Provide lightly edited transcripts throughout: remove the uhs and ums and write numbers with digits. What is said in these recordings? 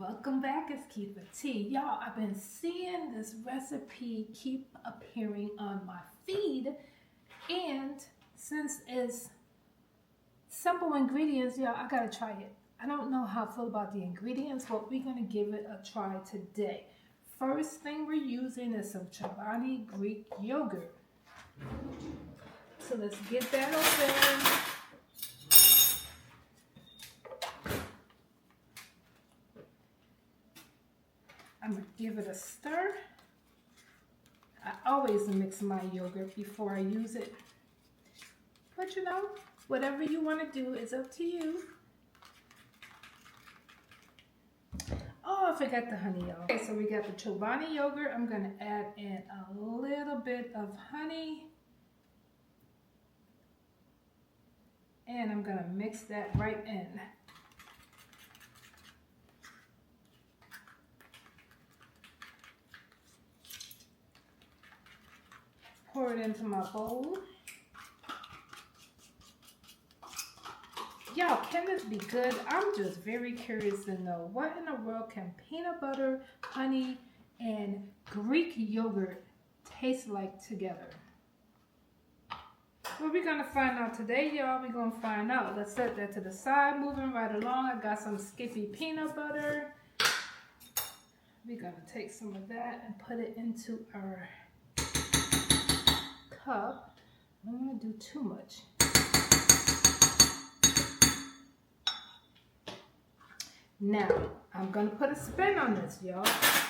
Welcome back, it's Keitha T. Y'all, I've been seeing this recipe keep appearing on my feed, and since it's simple ingredients, y'all, I gotta try it. I don't know how I feel about the ingredients, but we're gonna give it a try today. First thing we're using is some Chobani Greek yogurt. So let's get that open. I'm going to give it a stir. I always mix my yogurt before I use it. But you know, whatever you want to do is up to you. Oh, I forgot the honey, y'all. Okay, so we got the Chobani yogurt. I'm going to add in a little bit of honey. And I'm going to mix that right in. Pour it into my bowl. Y'all, can this be good? I'm just very curious to know what in the world can peanut butter, honey, and Greek yogurt taste like together. Well, we're going to find out today, y'all. We're going to find out. Let's set that to the side. Moving right along, I got some Skippy peanut butter. We're going to take some of that and put it into our cup. I don't want to do too much. Now, I'm going to put a spin on this, y'all.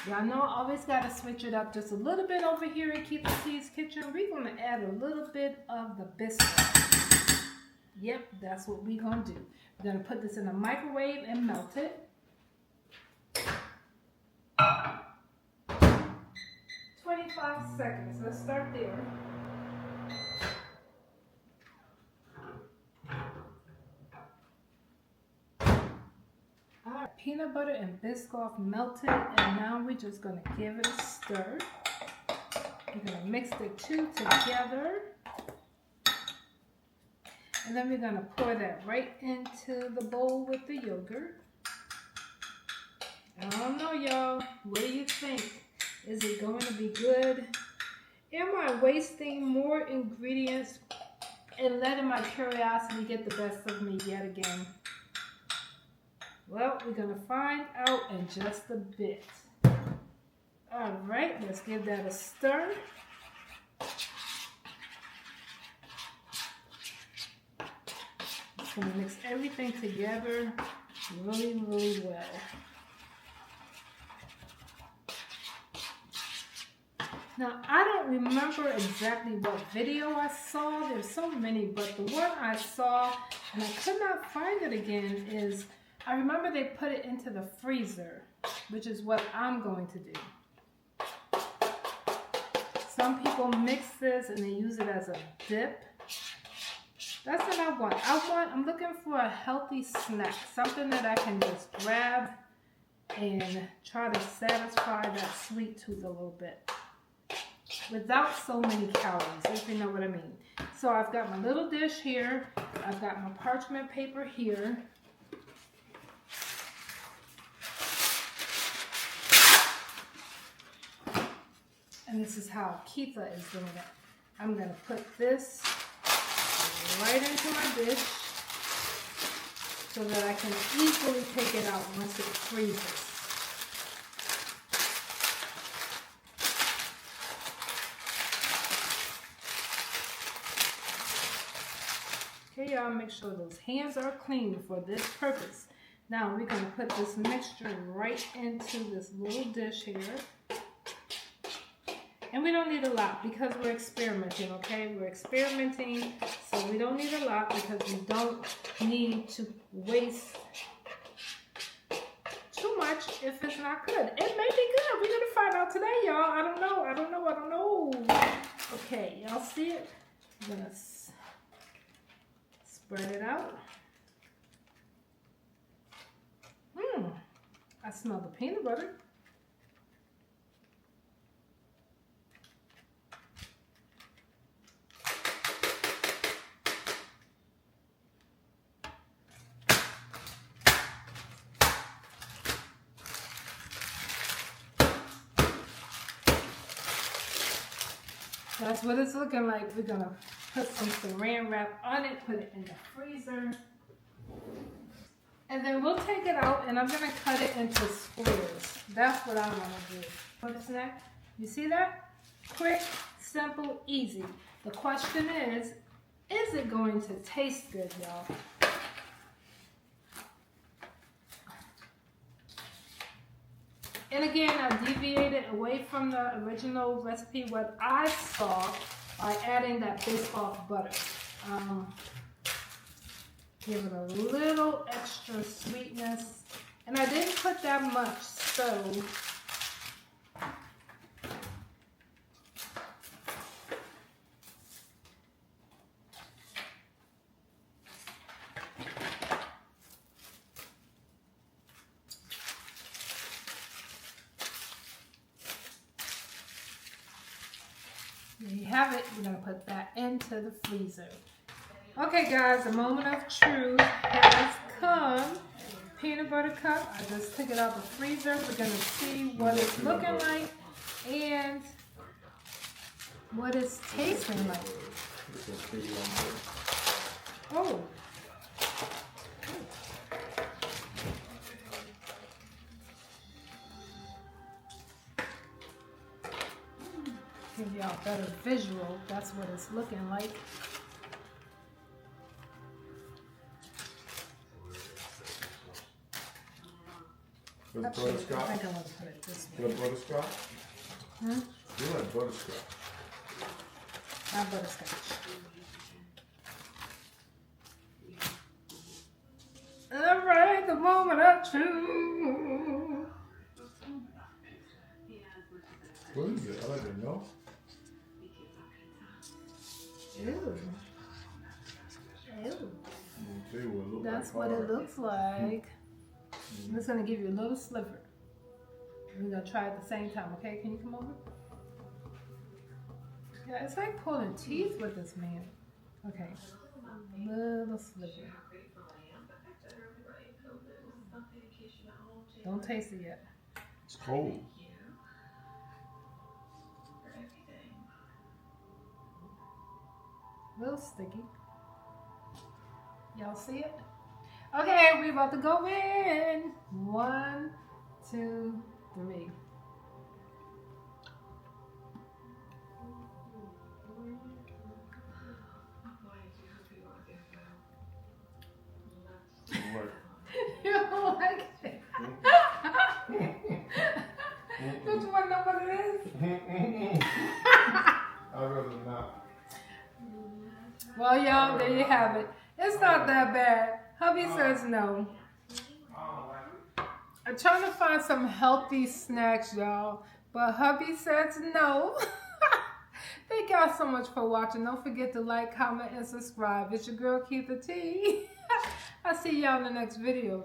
Y'all know I always got to switch it up just a little bit over here in Keitha T's kitchen. We're going to add a little bit of the Biscoff. Yep, that's what we're going to do. We're going to put this in the microwave and melt it. 25 seconds. Let's start there. Alright, peanut butter and Biscoff melted, and now we're just going to give it a stir. We're going to mix the two together. And then we're going to pour that right into the bowl with the yogurt. I don't know, y'all. What do you think? Is it going to be good? Am I wasting more ingredients and letting my curiosity get the best of me yet again? Well, we're going to find out in just a bit. All right, let's give that a stir. Just going to mix everything together really, really well. Now, I don't remember exactly what video I saw. There's so many, but the one I saw, and I could not find it again, is I remember they put it into the freezer, which is what I'm going to do. Some people mix this and they use it as a dip. That's what I want. I'm looking for a healthy snack, something that I can just grab and try to satisfy that sweet tooth a little bit without so many calories, if you know what I mean. So I've got my little dish here. I've got my parchment paper here. And this is how Keitha is doing it. I'm going to put this right into my dish so that I can easily take it out once it freezes. Okay, y'all, make sure those hands are clean for this purpose. Now we're going to put this mixture right into this little dish here. And we don't need a lot because we're experimenting, okay? We're experimenting, so we don't need a lot because we don't need to waste too much if it's not good. It may be good. We're going to find out today, y'all. I don't know. Okay, y'all see it? I'm going to spread it out. I smell the peanut butter. That's what it's looking like. We're gonna put some saran wrap on it, put it in the freezer. And then we'll take it out and I'm gonna cut it into squares. That's what I wanna do. What's next? You see that? Quick, simple, easy. The question is it going to taste good, y'all? And again, I deviated away from the original recipe, what I saw, by adding that Biscoff butter. Give it a little extra sweetness. And I didn't put that much, so there you have it. We're going to put that into the freezer. Okay guys, the moment of truth has come. Peanut butter cup. I just took it out of the freezer. We're going to see what it's looking like and what it's tasting like. Oh. Give y'all a better visual. That's what it's looking like. Actually, butterscotch? I think I want to put it this way. You like butterscotch? Hmm? You like butterscotch? Not butterscotch. All right, the moment of truth. What is it? I don't even know. Ew. Ew. I'll tell you what it looks That's like what hard. it looks like. I'm just gonna give you a little sliver. We're gonna try at the same time, okay? Can you come over? Yeah, it's like pulling teeth with this man. Okay. Little sliver. Don't taste it yet. It's cold. A little sticky. Y'all see it? Okay, we about to go in. 1, 2, 3. You don't like it? Don't you want to know what it is? I'd rather not. Well, y'all, there you have it. It's not that bad. Hubby says no. I'm trying to find some healthy snacks, y'all, but hubby says no. Thank y'all so much for watching. Don't forget to like, comment, and subscribe. It's your girl, Keitha T. I'll see y'all in the next video.